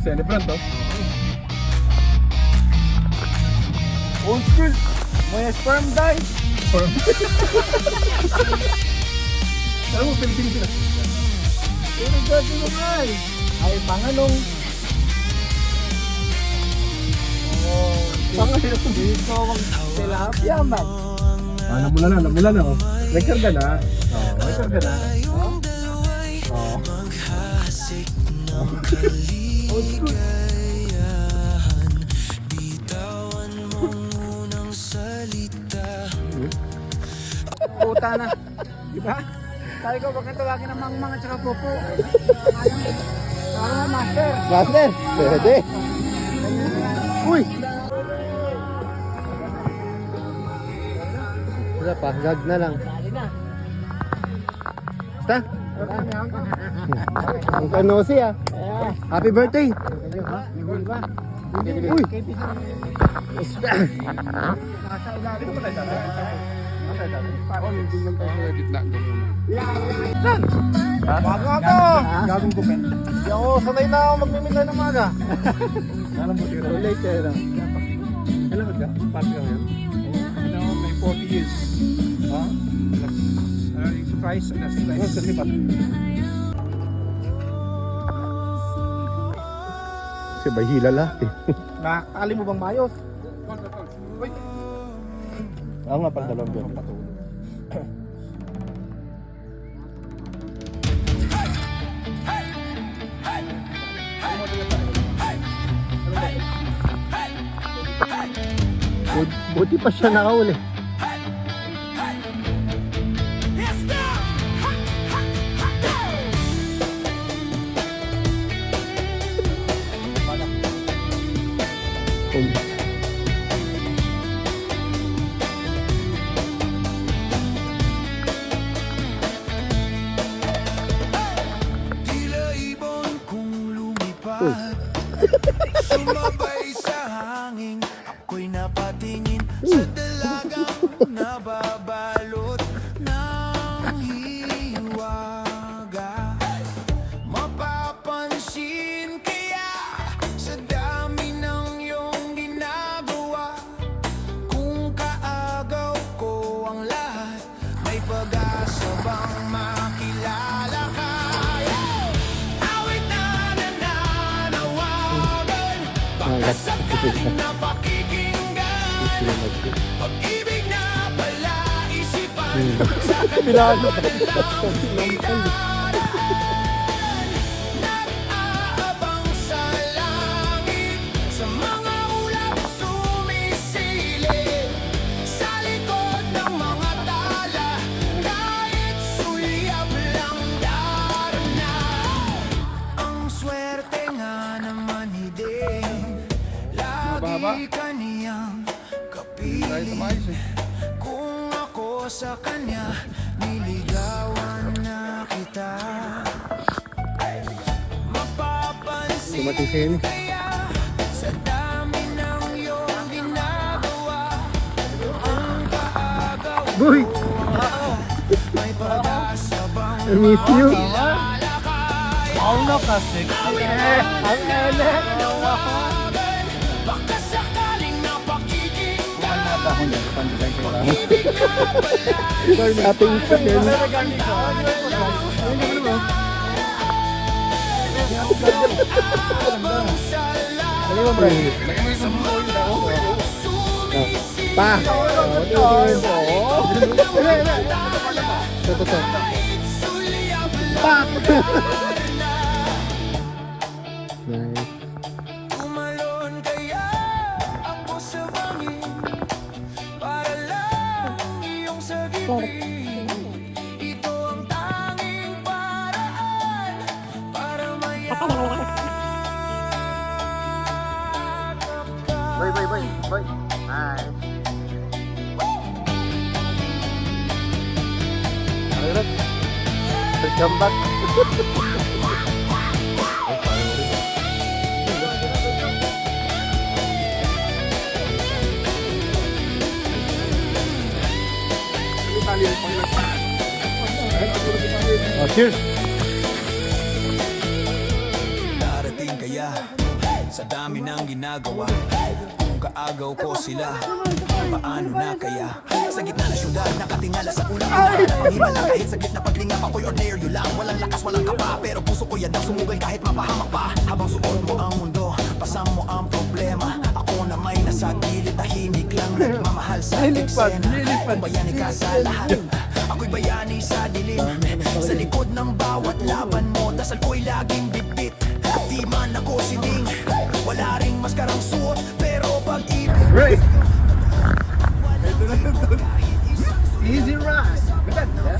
celebrant, oh. Old school. May sperm die. Sperm. Alam mo, Pilipino sila. Ano gagi naman? Ay, panganong. Oh, Panganong. dito ang tilapia man. Namula na, oh. May karga na. Oh, may karga na. Oh. Old school. Puta na. Diba? Sabi ko, bakit tawagin ng mga tsaka popo? Parang master. Master, pwede. Uy! Wala pa, gag na lang. Dali na. Basta? Ang kanosi ah. Happy birthday! Nagul ba? Uy! Nasa ilalim mo tayo dati. Parang hindi lang tayo sa gitna doon. Saan? Bago ako! Gagong kupin. Hindi ako sanay na ako magmimita ng maga. Alam mo, tira. Late ka lang. Kailan ka? Party ka ngayon? May 40 years. Ha? Yung surprise. Ano sa sipat? Kasi bahila lahat eh. Nakakali mo bang mayos? Uy! Oo nga, pang dalawang dyan. Buti pa siya nakahuli. Tila ibon kung lumipad, sumabay sa hangin. Ako'y napatingin sa dalagang nababalot ng hiwaga. Mapapansin kaya sa dami ng iyong ginagawa, kung kaagaw ko ang lahat, may pag-asa bang makilala ka? Awit na nananawagan, baka sakaling napakikinggan. Pag-ibig na pala isipan, sa kanilang nag-aabang sa langit, sa mga ulap sumisilip, sa likod ng mga tala, kahit sulyap lang daranaw. Ang swerte nga naman hindi lagi kaniyang kapiling. Kung ako sa kanya, niligawan na kita. Mapapansin kaya sa dami ng iyong ginagawa, kung kaagaw Boy! may pag-asa bang I miss you! makilala ka? Paulo ka, sexy. Ang enek. Baka sakaling napakikinggan. Ating second. Dali mo, bro. Pa! Ito. Pa! Nice. Tumalon kaya ako sa bangin para lang iyong sagipin. Ito ang tanging paraan para mayakap ka. Boy. Hi. Welcome back. Oh, cheers! Darating kaya Sa dami ng ginagawa, kung kaagaw ko sila, paano na kaya? Sa gitna ng syudad, nakatingala sa ulang ina na panghimala. Kahit saglit na paglingap, ako'y ordinaryo lang. Walang lakas, walang kapa, pero puso ko yan ang sumugay kahit mapahamak pa. Habang suot mo ang mundo, pasang mo ang problema. Ako na may nasa gilid, tahimik lang nagmamahal sa eksena. Kung bayani ka sa lahat, ako'y bayani sa dilim. Sa likod ng bawat laban mo, dasal ko'y laging bitbit. Di man ako sining, wala ring maskarang suot, pero pag-ibig Right. Easy rise. Ganda.